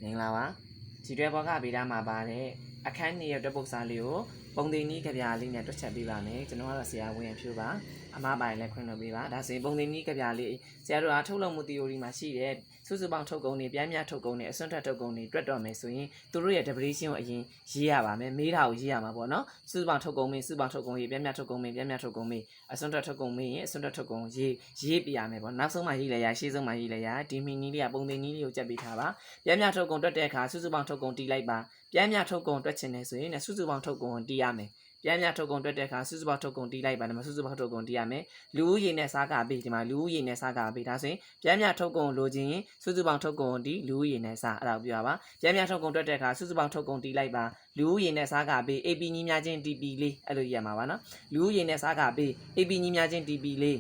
မင်္ဂလာပါကြည်တွဲဘောကဗေဒမှာပါတဲ့အခန်း2ရဲ့တွက်ပုတ်စာလေးကိုပုံသင်နည်းကြပြလေးနဲ့တွက်ချက်ပေးပါမယ်ကျွန်တော်ကတော့ဆရာဝင်းဖြူပါအမှားပိုင်းလည်းခွင့်လုပ်ပေးပါဒါဆိုရင်ပုံသင်နည်းကြပြလေးဆရာတို့အားထုတ်လုပ်မှု theory မှာရှိတဲ့စုစုပေါင်းထုတ်ကုန်တွေပြင်းပြထုတ်ကုန်တွေအစွန်းထက်ထုတ်ကုန်တွေတွက်တော့မယ်ဆိုရင်သူတို့ရဲ့ definition ကိုအရင်ရေးရပါမယ်မေးတာကိုရေးရမှာပေါ့နော်စုစုပေါင်းထုတ်ကုန်မင်းစုစုပေါင်းထုတ်ကုန်ရေးပြင်းပြထုတ်ကုန်မင်းပြင်းပြထုတ်ကုန်မင်းအစွန်းထက်ထုတ်ကုန်မင်းအစွန်းထက်ထုတ်ကုန်ရေးပြရမယ်ပေါ့နောက်ဆုံးမှရေးလဲရရှေ့ဆုံးမှရေးလဲရဒီမီနီးလေးကပုံသင်နည်းလေးကိုကြက်ပေးထားပါပြင်းပြထုတ်ကုန်တွက်တဲ့အခါစုစုပေါင်းထုတ်ကုန်တီးလိုက်ပါပြင်းပြထုတ်ကုန်တွက်ချင်တယ်ဆိုရင်စုစုပေါင်းထုတ်ကုန်တီးရမယ်ပြင်းပြထုတ်ကုန်တွက်တဲ့အခါစုစုပေါင်းထုတ်ကုန်တီးလိုက်ပါဒါမှစုစုပေါင်းထုတ်ကုန်တီးရမယ်လူဦးရေနဲ့စားကပေးဒီမှာလူဦးရေနဲ့စားကပေးဒါဆိုရင်ပြင်းပြထုတ်ကုန်လိုချင်ရင်စုစုပေါင်းထုတ်ကုန်တီးလူဦးရေနဲ့စားအဲ့ဒါကိုပြောပါပြင်းပြထုတ်ကုန်တွက်တဲ့အခါစုစုပေါင်းထုတ်ကုန်တီးလိုက်ပါလူဦးရေနဲ့စားကပေး AB ညီများချင်း TP လေးအဲ့လိုရမှာပါနော်လူဦးရေနဲ့စားကပေး AB ညီများချင်း TP လေး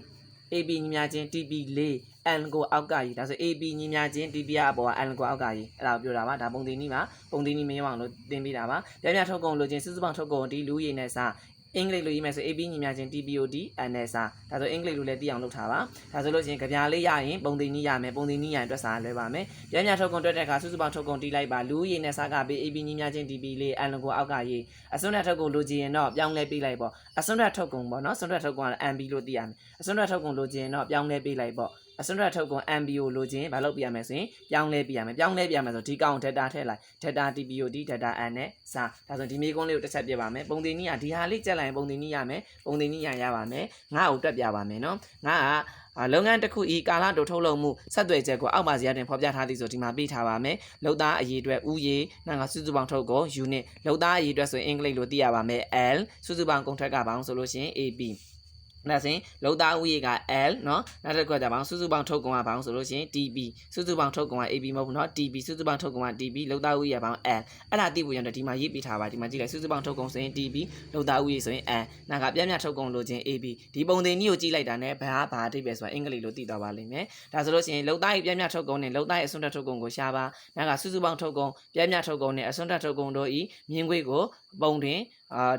AB ညီများချင်း TP လေး N ကိုအောက်ကရေးဒါဆို AB ညီများချင်း TP အပေါ်က N ကိုအောက်ကရေးအဲ့ဒါကိုပြောတာပါဒါပုံသင်နည်းမှာပုံသင်နည်းမရောအောင်လို့သင်ပေးတာပါပြပြထုတ်ကုန်လိုချင်စုစုပေါင်းထုတ်ကုန်ဒီလူရည်နဲ့စားအင်္ဂလိပ်လိုရေးမယ်ဆို AB ညီများချင်း TPOD N နဲ့စားဒါဆိုအင်္ဂလိပ်လိုလည်းသိအောင်လုပ်ထားပါဒါဆိုလို့ချင်းကြပြလေးရရင်ပုံသင်နည်းရမယ်ပုံသင်နည်းရရင်တွက်စားလွယ်ပါမယ်ပြပြထုတ်ကုန်တွက်တဲ့အခါစုစုပေါင်းထုတ်ကုန်တီးလိုက်ပါလူရည်နဲ့စားကပေး AB ညီများချင်း TP လေး N ကိုအောက်ကရေးအစွန်းထက်ထုတ်ကုန်လိုချင်ရင်တော့ပြောင်းလဲပေးလိုက်ပေါ့အစွန်းထက်ထုတ်ကုန်ပေါ့နော်စွန်းထက်ထုတ်ကုန်က MB လို့သိရမယ်အစွန်းထက်ထုတ်ကုန်လိုချင်ရင်တော့ပြောင်းလဲပေးလိုက်ပေါ့အစွန်းထက်ထုတ်ကုန် MBO လိုချင်ဘာလုပ်ပြရမလဲဆိုရင်ပြောင်းလဲပြရမယ်ပြောင်းလဲပြရမယ်ဆိုဒီကောင် data ထည့်လိုက် data TPOD data N နဲ့စာဒါဆိုဒီမေးခွန်းလေးကိုတစ်ချက်ပြပါမယ်ပုံသင်နည်းကဒီဟာလေးကြက်လိုက်ရင်ပုံသင်နည်းရမယ်ပုံသင်နည်းရပါမယ်ငါ့ကိုတွက်ပြပါမယ်နော်ငါကလုပ်ငန်းတစ်ခုဤကာလတိုထုတ်လုပ်မှုဆက်သွယ်ချက်ကိုအောက်ပါဇယားတွင်ဖော်ပြထားသည်ဆိုဒီမှာပေးထားပါမယ်လုပ်သားအရေးအတွက်ဥယေနာကစုစုပေါင်းထုတ်ကုန် unit လုပ်သားအရေးအတွက်ဆိုရင်အင်္ဂလိပ်လိုသိရပါမယ် L စုစုပေါင်းကုန်ထက်ကပေါင်းဆိုလို့ရှိရင် ABဒါဆိုရင်လောက်သားဦးရေက L เนาะနောက်တစ်ခုကကြပါအောင်စုစုပေါင်းထုတ်ကုန်ကဘာအောင်ဆိုလို့ရှိရင် TB စုစုပေါင်းထုတ်ကုန်က AB မဟုတ်ဘူးเนาะ TB စုစုပေါင်းထုတ်ကုန်က TB လောက်သားဦးရေကဘာအောင် L အဲ့ဒါသိဖို့ရတဲ့ဒီမှာရေးပေးထားပါဒီမှာကြည့်လိုက်စုစုပေါင်းထုတ်ကုန်ဆိုရင် TB လောက်သားဦးရေဆိုရင် L နောက်ကပြပြထုတ်ကုန်လို့ချင်း AB ဒီပုံသင်နည်းကိုကြည့်လိုက်တာ ਨੇ ဘာအဓိပ္ပာယ်ဆိုတာအင်္ဂလိပ်လိုသိသွားပါလိမ့်မယ်ဒါဆိုလို့ရှိရင်လောက်သားပြပြထုတ်ကုန်နဲ့လောက်သားရဲ့အစွန်းတက်ထုတ်ကုန်ကိုရှားပါနောက်ကစုစုပေါင်းထုတ်ကုန်ပြပြထုတ်ကုန်နဲ့အစွန်းတက်ထုတ်ကုန်တို့ဤမြင်ကွေးကိုပုံတွင်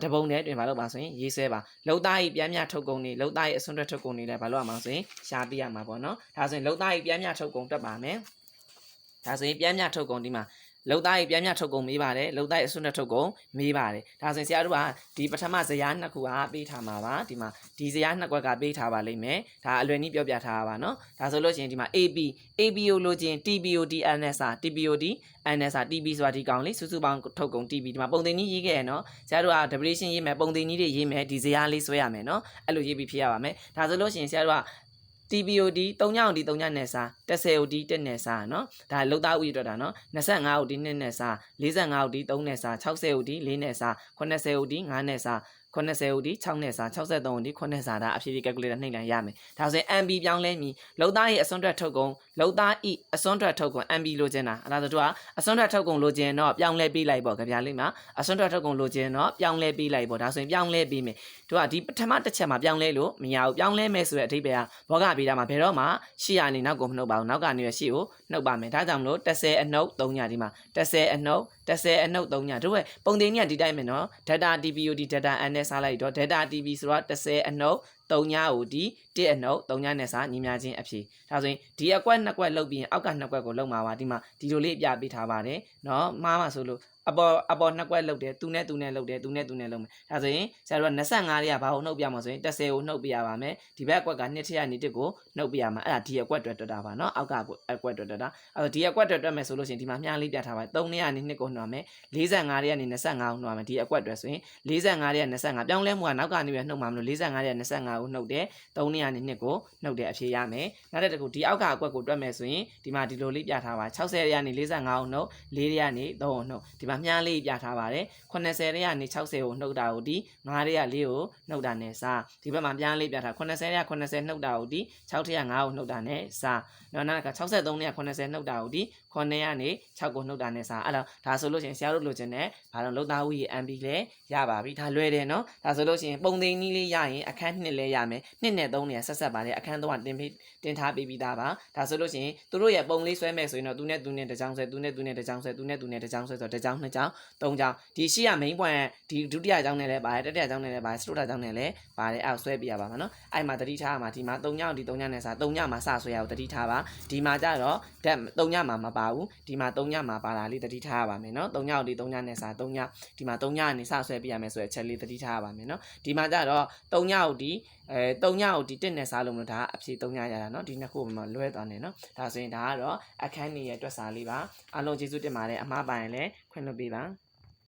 တပုံနဲ့တွင်ဘာလို့ပါဆိုရင်ရေးဆွဲပါလောက်သားဤပြပြထုတ်ကုန်နဲ့လောက်သားရဲ့အစွန်းတက်ထုတ်ကုန်တွေလည်းဘာလို့ရမှာဆိုရင်ရှားပြရမှာပေါ့နော်ဒါဆိုရင်လောက်သားဤပြပြထုတ်ကုန်တက်ပါမယ်ဒါဆိုရင်ပြပြထုတ်ကုန်ဒီမှာလောက်သားကြီးပြပြထုတ်ကုန်မေးပါတယ်လောက်သားရဲ့အစွန်းနဲ့ထုတ်ကုန်မေးပါတယ်ဒါဆိုရင်ဆရာတို့ကဒီပထမဇယားနှစ်ခုကပေးထားမှာပါဒီမှာဒီဇယားနှစ်ကွက်ကပေးထားပါလိမ့်မယ်ဒါအလွယ်နည်းပြောပြထားပါနော်ဒါဆိုလို့ရှိရင်ဒီမှာ AB ကိုလိုချင် TBOD NSR TBOD NSR TB ဆိုတာဒီကောင်လေးစုစုပေါင်းထုတ်ကုန် TB ဒီမှာပုံသင်နည်းရေးခဲ့ရနော်ဆရာတို့က definition ရေးမယ်ပုံသင်နည်းတွေရေးမယ်ဒီဇယားလေးဆွဲရမယ်နော်အဲ့လိုရေးပြီးဖြစ်ရပါမယ်ဒါဆိုလို့ရှိရင်ဆရာတို့ကTBOD 3ညောင်ဒီ3ညနဲ့စား10 OD 1နဲ့စားเนาะဒါလောက်သားဥရတော့တာเนาะ25 OD 2နဲ့စား45 OD 3နဲ့စား60 OD 4နဲ့စား80 OD 5နဲ့စား80 OD 6နဲ့စား63 OD 9နဲ့စားဒါအဖြေဖြေ calculator နှိပ်လိုက်ရမယ်ဒါဆိုရင် MB ပြောင်းလဲမည်လောက်သားရဲ့အစွန်းထွက်ထုတ်ကုန်လောက်သားဤအစွန်းထွက်ထုတ်ကုန် MB လိုချင်တာအဲ့ဒါဆိုတော့အစွန်းထွက်ထုတ်ကုန်လိုချင်တော့ပြောင်းလဲပေးလိုက်ပေါ့ကြပြလေးမှာအစွန်းထွက်ထုတ်ကုန်လိုချင်တော့ပြောင်းလဲပေးလိုက်ပေါ့ဒါဆိုရင်ပြောင်းလဲပေးမယ်တို့ကဒီပထမတစ်ချက်မှာပြောင်းလဲလို့မရဘူးပြောင်းလဲမယ်ဆိုတဲ့အဓိပ္ပာယ်ကဘောကပေးတာမှာဘယ်တော့မှရှေ့ကနေနောက်ကိုမနှုတ်ပါဘူးနောက်ကနေရရှေ့ကိုနှုတ်ပါမယ်ဒါကြောင့်မလို့10အနှုတ်3ညဒီမှာ10အနှုတ်3ညတို့ပဲပုံသင်ကြီးကဒီတိုင်းပဲနော် data TBOD data N နဲ့စားလိုက်တော့ data TB ဆိုတော့10အနှုတ်3ညကိုဒီ1အနှုတ်3ညနဲ့စားညီများချင်းအဖြေဒါဆိုရင်ဒီအကွက်2ကွက်လောက်ပြီးရင်အောက်က2ကွက်ကိုလောက်မှာပါဒီမှာဒီလိုလေးပြပေးထားပါတယ်နော်မှားမှာဆိုလို့အပေါ်2ကွက်လောက်တယ်သူနဲ့လောက်တယ်သူနဲ့လောက်မယ်ဒါဆိုရင်ဆရာတို့က25တွေကဘာကိုနှုတ်ပြမှာဆိုရင်10ကိုနှုတ်ပြရပါမယ်ဒီဘက်အကွက်က2ထည့်ရနေ1ကိုနှုတ်ပြရမှာအဲ့ဒါဒီအကွက်တွက်တာပါနော်အောက်ကအကွက်တွက်တာအဲ့ဒီအကွက်တွက်မယ်ဆိုလို့ရှိရင်ဒီမှာမြားလေးပြထားပါ3နဲ့ကနေ2ကိုနှုတ်ရမယ်45တွေကနေ25ကိုနှုတ်ရမယ်ဒီအကွက်တွက်ဆိုရင်45တွေက25ပြောင်းလဲမှုကနောက်ကနေပြီးနှုတ်မှာမလို့45တွေက25ကိုနှုတ်တယ်3နဲ့ကနေ2ကိုနှုတ်တယ်အဖြေရမယ်နောက်တစ်ခုဒီအောက်ကအကွက်ကိုတွက်မယ်ဆိုရင်ဒီမှာဒီလိုလေးပြထားပါ60တွေကနေ45ကိုနှုတ်4တွေကနေ3ကိုနှုတ်ဒီမှာမြားလေးပြထားပါတယ်80တွေကနေ60ကိုနှုတ်တာကိုဒီ9တွေက4ကိုနှုတ်တာနဲ့စားဒီဘက်မှာမြားလေးပြထား80တွေက80နှုတ်တာကိုဒီ6တွေက9ကိုနှုတ်တာနဲ့စားနောက်က63တွေက80နှုတ်တာကိုဒီ9ကနေ6ကိုနှုတ်တာနဲ့စားအဲ့တော့ဒါဆိုလို့ရှိရင်ဆရာတို့လိုချင်တဲ့ဘာလို့လောက်သားဦးရေ MB လဲရပါပြီဒါလွယ်တယ်နော်ဒါဆိုလို့ရှိရင်ပုံသိန်းနည်းလေးရရင်အခန်း2လဲ လည်းရမယ်နှစ်နဲ့3နေဆက်ဆက်ပါတယ်အခန်း3ကတင်ထားပေးပြီးသားပါဒါဆိုလို့ရှိရင်သူတို့ရဲ့ပုံလေးဆွဲမယ်ဆိုရင်တော့သူနဲ့တစ်ကြောင်းဆွဲသူနဲ့တစ်ကြောင်းဆွဲသူနဲ့တစ်ကြောင်းဆွဲဆိုတော့တစ်ကြောင်းနှစ်ကြောင်းသုံးကြောင်းဒီရှိရ main point ဒီဒုတိယကြောင်းနဲ့လည်းပါတယ်တတိယကြောင်းနဲ့လည်းပါတယ်စတုတ္ထကြောင်းနဲ့လည်းပါတယ်အောက်ဆွဲပြရပါမှာနော်အဲ့မှာတတိထားမှာဒီမှာ3ညောင်းဒီ3ညနဲ့စာ3ညမှာစဆွဲရအောင်တတိထားပါဒီမှာကြတော့ဓာတ်3ညမှာမပါဘူးဒီမှာ3ညမှာပါတာလေးတတိထားရပါမယ်နော်3ညောင်းဒီ3ညနဲ့စာ3ညဒီမှာ3ညကနေစဆွဲပြရမယ်ဆိုတဲ့အချက်လေးတတိထားရပါမယ်နော်ဒီမှာကြတော့3ညောင်းဒီ3ညကိုဒီ1နဲ့စားလို့မလို့ဒါအဖြေ3ညရတာเนาะဒီနှစ်ခုမှာလွဲသွားနေเนาะဒါဆိုရင်ဒါကတော့အခန်းကြီးရဲ့အတွက်စာလေးပါအားလုံးကျေးဇူးတင်ပါတယ်အမှားပါရင်လည်းခွင့်လွှတ်ပေးပါ